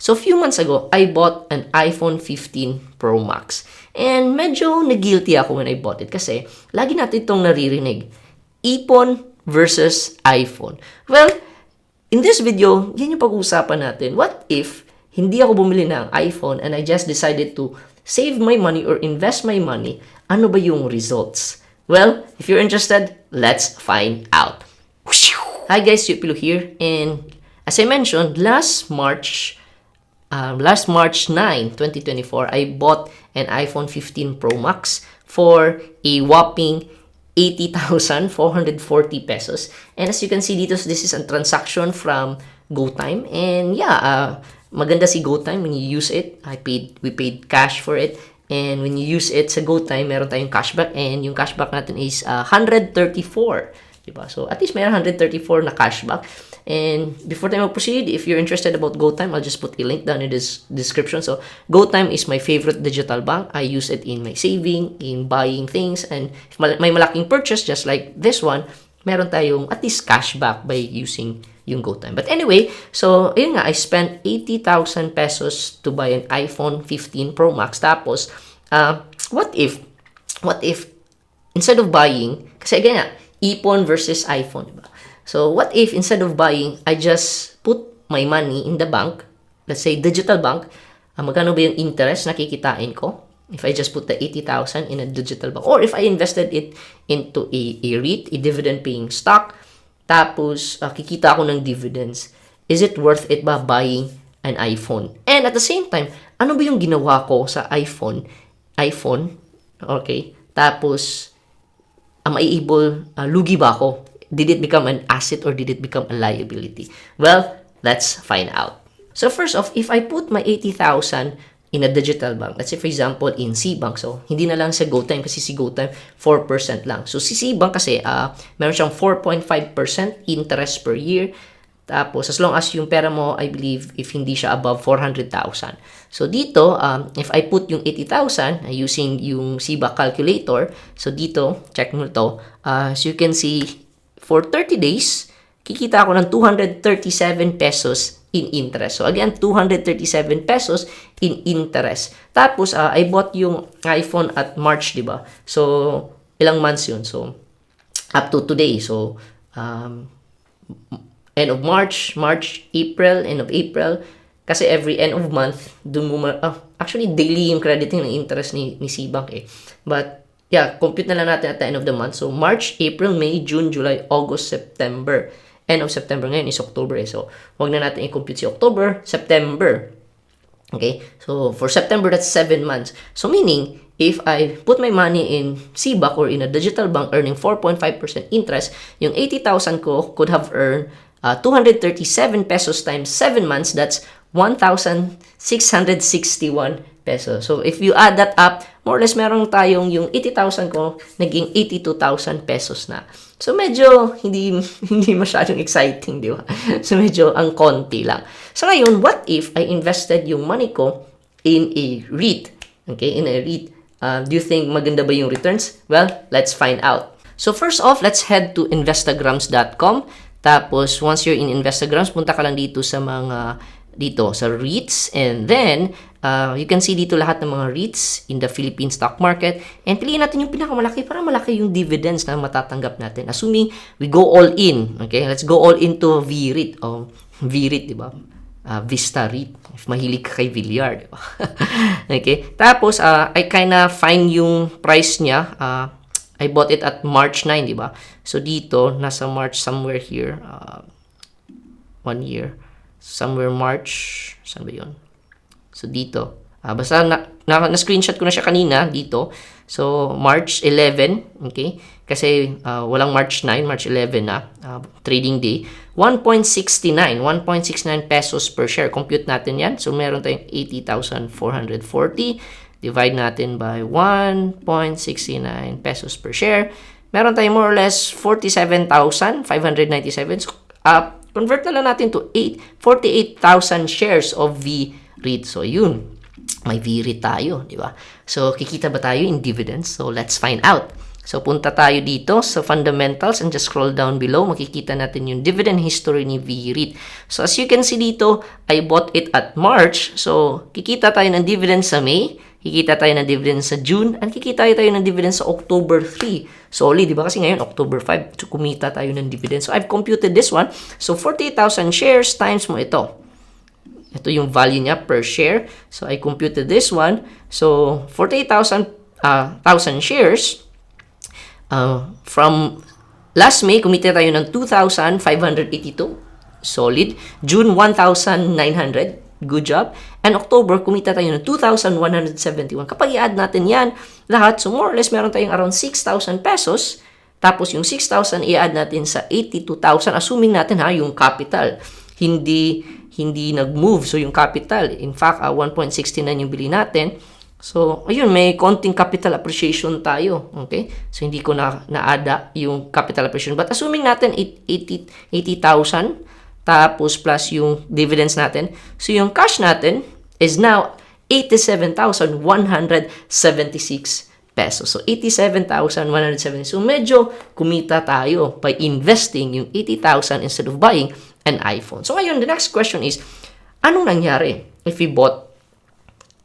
So, a few months ago, I bought an iPhone 15 Pro Max. And medyo nag-guilty ako when I bought it kasi lagi natin itong naririnig. Ipon versus iPhone. Well, in this video, yan yung pag-uusapan natin. What if hindi ako bumili ng iPhone and I just decided to save my money or invest my money? Ano ba yung results? Well, if you're interested, let's find out. Hi guys, Yupilo here, and as I mentioned, last March 9, 2024, I bought an iPhone 15 Pro Max for a whopping 80,440 pesos. And as you can see dito, this is a transaction from GoTime, and yeah, maganda si GoTime when you use it. We paid cash for it. And when you use it sa GoTime, meron tayong cashback, and yung cashback natin is 134. Diba? So, at least may 134 na cashback. And before tayo mag-proceed, if you're interested about GoTime, I'll just put a link down in this description. So, GoTime is my favorite digital bank. I use it in my saving, in buying things, and if may malaking purchase, just like this one, meron tayong at least cashback by using yung GoTime. But anyway, so, yun nga, I spent 80,000 pesos to buy an iPhone 15 Pro Max. Tapos, what if, instead of buying, kasi again nga, ipon versus iPhone, diba? So, what if instead of buying, I just put my money in the bank, let's say digital bank, magkano ba yung interest na kikitain ko if I just put the 80,000 in a digital bank? Or if I invested it into a REIT, a dividend-paying stock, tapos kikita ako ng dividends, is it worth it ba buying an iPhone? And at the same time, ano ba yung ginawa ko sa iPhone, okay? Tapos, lugi ba ako? Did it become an asset or did it become a liability? Well, let's find out. So first off, if I put my 80,000 in a digital bank, let's say for example in Cbank, so hindi na lang sa GoTime kasi si GoTime 4% lang. So si Cbank kasi meron siyang 4.5% interest per year. Tapos, as long as yung pera mo, I believe, if hindi siya above 400,000. So, dito, if I put yung 80,000 using yung CBAC calculator, so dito, check mo to, so you can see, for 30 days, kikita ako ng 237 pesos in interest. So, again, 237 pesos in interest. Tapos, I bought yung iPhone at March, di ba? So, ilang months yun? So, up to today. So, end of March, end of April, kasi every end of month, actually, daily yung crediting ng interest ni Cbank eh. But, yeah, compute na lang natin at the end of the month. So, March, April, May, June, July, August, September. End of September ngayon is October eh. So, wag na natin i-compute si October, September. Okay? So, for September, that's 7 months. So, meaning, if I put my money in CBAC or in a digital bank earning 4.5% interest, yung 80,000 ko could have earned 237 pesos times 7 months, that's 1,661 pesos. So, if you add that up, more or less meron tayong yung 80,000 ko, naging 82,000 pesos na. So, medyo hindi masyadong exciting, di ba? So, medyo ang konti lang. So, ngayon, what if I invested yung money ko in a REIT? Okay, in a REIT. Do you think maganda ba yung returns? Well, let's find out. So, first off, let's head to Instagrams.com. Tapos, once you're in Instagrams, punta ka lang dito sa sa REITs. And then, you can see dito lahat ng mga REITs in the Philippine stock market. And piliin natin yung pinakamalaki para malaki yung dividends na matatanggap natin. Assuming we go all in. Okay, let's go all into VREIT. VREIT, di ba? Vista REIT. If mahilig ka kay Villar, di ba? Okay. Tapos, I kinda find yung price niya. I bought it at March 9, di ba? So, dito, nasa March somewhere here. 1 year. Somewhere March. Saan ba yun? So, dito. Basta, na-screenshot ko na siya kanina, dito. So, March 11, okay? Kasi, walang March 9, March 11 na. Trading day. 1.69 pesos per share. Compute natin yan. So, meron tayong 80,440. Divide natin by 1.69 pesos per share. Meron tayong more or less 47,597. So, convert na lang natin to 48,000 shares of VREIT. So, yun. May VREIT tayo, di ba? So, kikita ba tayo in dividends? So, let's find out. So, punta tayo dito sa fundamentals and just scroll down below. Makikita natin yung dividend history ni VREIT. So, as you can see dito, I bought it at March. So, kikita tayo ng dividend sa May, kikita tayo ng dividend sa June, at kikita tayo ng dividend sa October 3. Solid, di ba? Kasi ngayon, October 5, so kumita tayo ng dividend. So, I've computed this one. So, 48,000 shares times mo ito. Ito yung value niya per share. So, I computed this one. So, 48,000 shares. From last May, kumita tayo ng 2,582. Solid. June, 1,900. Good job. And October, kumita tayo ng 2,171. Kapag i-add natin yan lahat, so more or less, meron tayong around 6,000 pesos. Tapos, yung 6,000, i-add natin sa 82,000. Assuming natin yung capital. Hindi nag-move. So, yung capital, in fact, 1.69 yung bili natin. So, ayun, may konting capital appreciation tayo. Okay? So, hindi ko na-ada yung capital appreciation. But assuming natin 80,000, tapos plus yung dividends natin. So, yung cash natin is now 87,176 pesos. So, 87,176. So, medyo kumita tayo by investing yung 80,000 instead of buying an iPhone. So, ngayon, the next question is, anong nangyari if we bought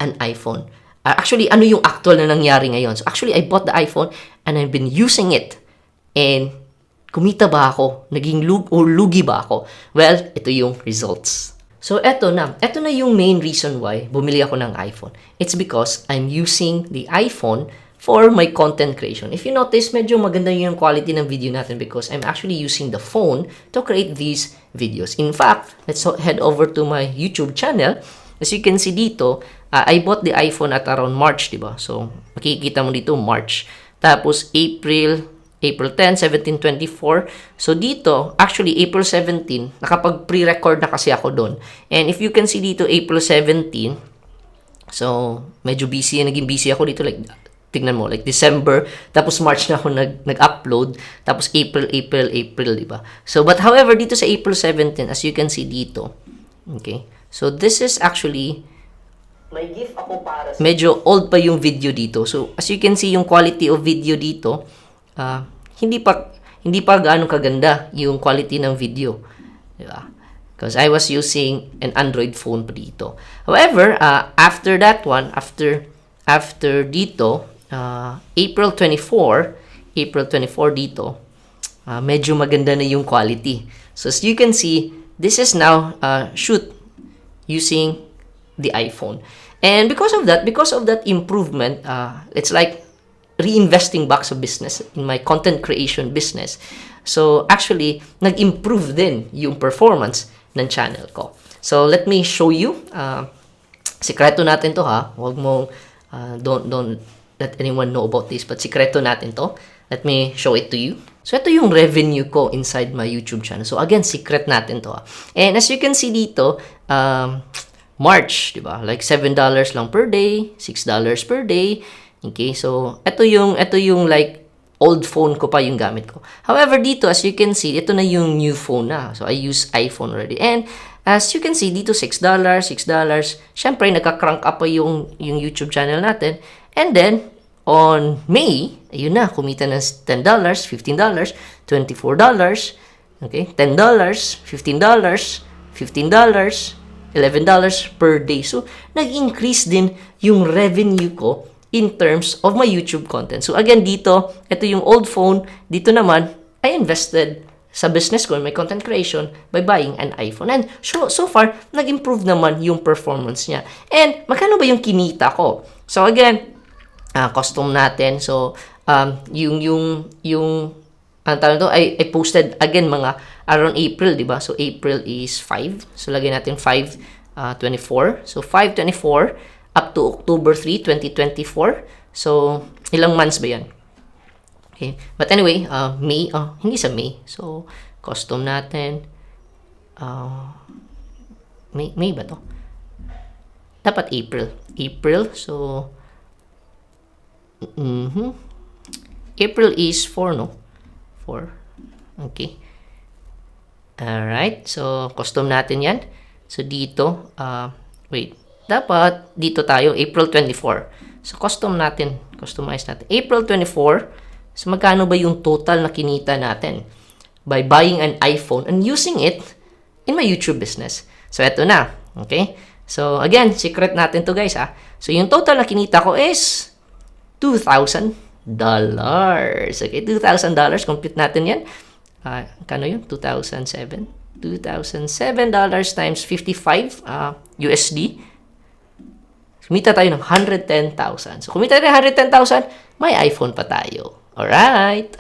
an iPhone? Actually, ano yung actual na nangyari ngayon? So, actually, I bought the iPhone and I've been using it. And, kumita ba ako? Naging lugi ba ako? Well, ito yung results. So, ito na yung main reason why bumili ako ng iPhone. It's because I'm using the iPhone for my content creation. If you notice, medyo maganda yung quality ng video natin because I'm actually using the phone to create these videos. In fact, let's head over to my YouTube channel. As you can see dito, I bought the iPhone at around March, diba? So, makikita mo dito, March. Tapos, April 10, 17, 24. So, dito, actually, April 17, nakapag-pre-record na kasi ako doon. And if you can see dito, April 17, so, medyo naging busy ako dito, like, tignan mo, like December, tapos March na ako nag-upload, tapos April, diba? So, but however, dito sa April 17, as you can see dito, okay, so this is actually, may gift ako para sa, medyo old pa yung video dito. So, as you can see, yung quality of video dito, hindi pa gaano kaganda yung quality ng video, diba? Because I was using an Android phone pa dito. However, after that one, after dito, April 24 dito, medyo maganda na yung quality. So, as you can see, this is now shoot using the iPhone. And because of that improvement, it's like reinvesting back sa business, in my content creation business. So, actually, nag-improve din yung performance ng channel ko. So, let me show you. Sikreto natin to, ha. Huwag mo, don't let anyone know about this, but sikreto natin to. Let me show it to you. So, ito yung revenue ko inside my YouTube channel. So, again, secret natin to, ha. And as you can see dito, March, diba? Like $7 lang per day, $6 per day. Okay, so ito yung like old phone ko pa yung gamit ko. However, dito as you can see, ito na yung new phone na. So I use iPhone already. And as you can see dito $6. Syempre nagka-crank up pa yung YouTube channel natin. And then on May, ayun na, kumita ng $10, $15, $24. Okay? $10, $15, $15, $11 per day. So nag-increase din yung revenue ko in terms of my YouTube content. So again, dito, ito yung old phone. Dito naman, I invested sa business ko, in my content creation, by buying an iPhone. And so far, nag-improve naman yung performance niya. And magkano ba yung kinita ko? So again, custom natin. So, yung ano tawag to, I posted again mga around April, di ba? So April is 5. So lagyan natin 5/24. So 5/24 up to October 3, 2024. So, ilang months ba yan? Okay. But anyway, May, hindi sa May. So, custom natin. May ba to? Dapat April. So, April is 4, no? 4. Okay. Alright. So, custom natin yan. So, dito, wait. Dapat, dito tayo, April 24. So, customize natin. April 24. So, magkano ba yung total na kinita natin by buying an iPhone and using it in my YouTube business? So, eto na. Okay? So, again, secret natin to guys ha. So, yung total na kinita ko is $2,000. Okay, $2,000. Compute natin yan. Kano yun? 2007 times 55 USD. Kumita tayo ng 110,000. So, kumita tayo ng 110,000, may iPhone pa tayo. Alright?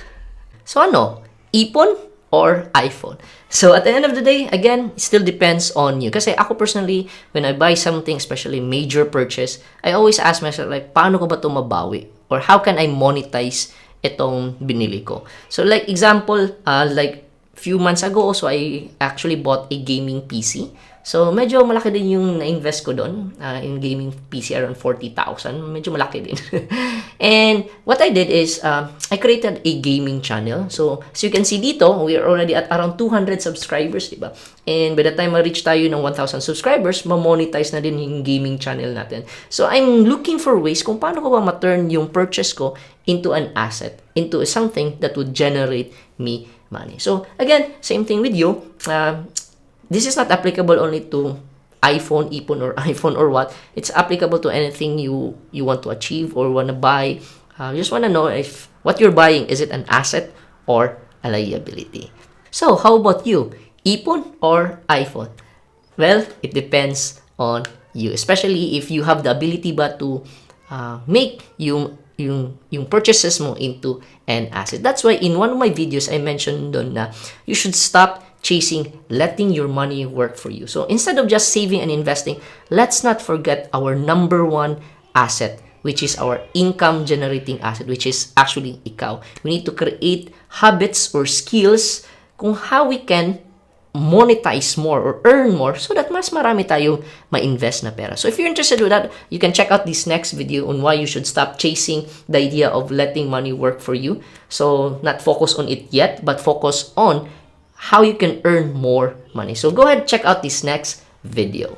So, ano? Ipon or iPhone? So, at the end of the day, again, it still depends on you. Kasi ako personally, when I buy something, especially major purchase, I always ask myself, like, paano ko ba ito mabawi? Or how can I monetize itong binili ko? So, like, example, like, few months ago, so I actually bought a gaming PC. So, medyo malaki din yung na-invest ko doon in gaming PC, around 40,000. Medyo malaki din. And what I did is, I created a gaming channel. So, as you can see dito, we are already at around 200 subscribers, diba? And by the time ma-reach tayo ng 1,000 subscribers, ma-monetize na din yung gaming channel natin. So, I'm looking for ways kung paano ko ba ma-turn yung purchase ko into an asset, into something that would generate me money. So, again, same thing with you. This is not applicable only to iPhone, ipon, or iPhone or what. It's applicable to anything you want to achieve or want to buy. You just want to know if what you're buying, is it an asset or a liability. So, how about you? Ipon or iPhone? Well, it depends on you. Especially if you have the ability ba to make yung purchases mo into an asset. That's why in one of my videos, I mentioned doon na you should stop chasing, letting your money work for you. So instead of just saving and investing, let's not forget our number one asset, which is our income generating asset, which is actually ikaw. We need to create habits or skills kung how we can monetize more or earn more so that mas marami tayong ma-invest na pera. So if you're interested with that, you can check out this next video on why you should stop chasing the idea of letting money work for you. So not focus on it yet, but focus on how you can earn more money. So go ahead, check out this next video.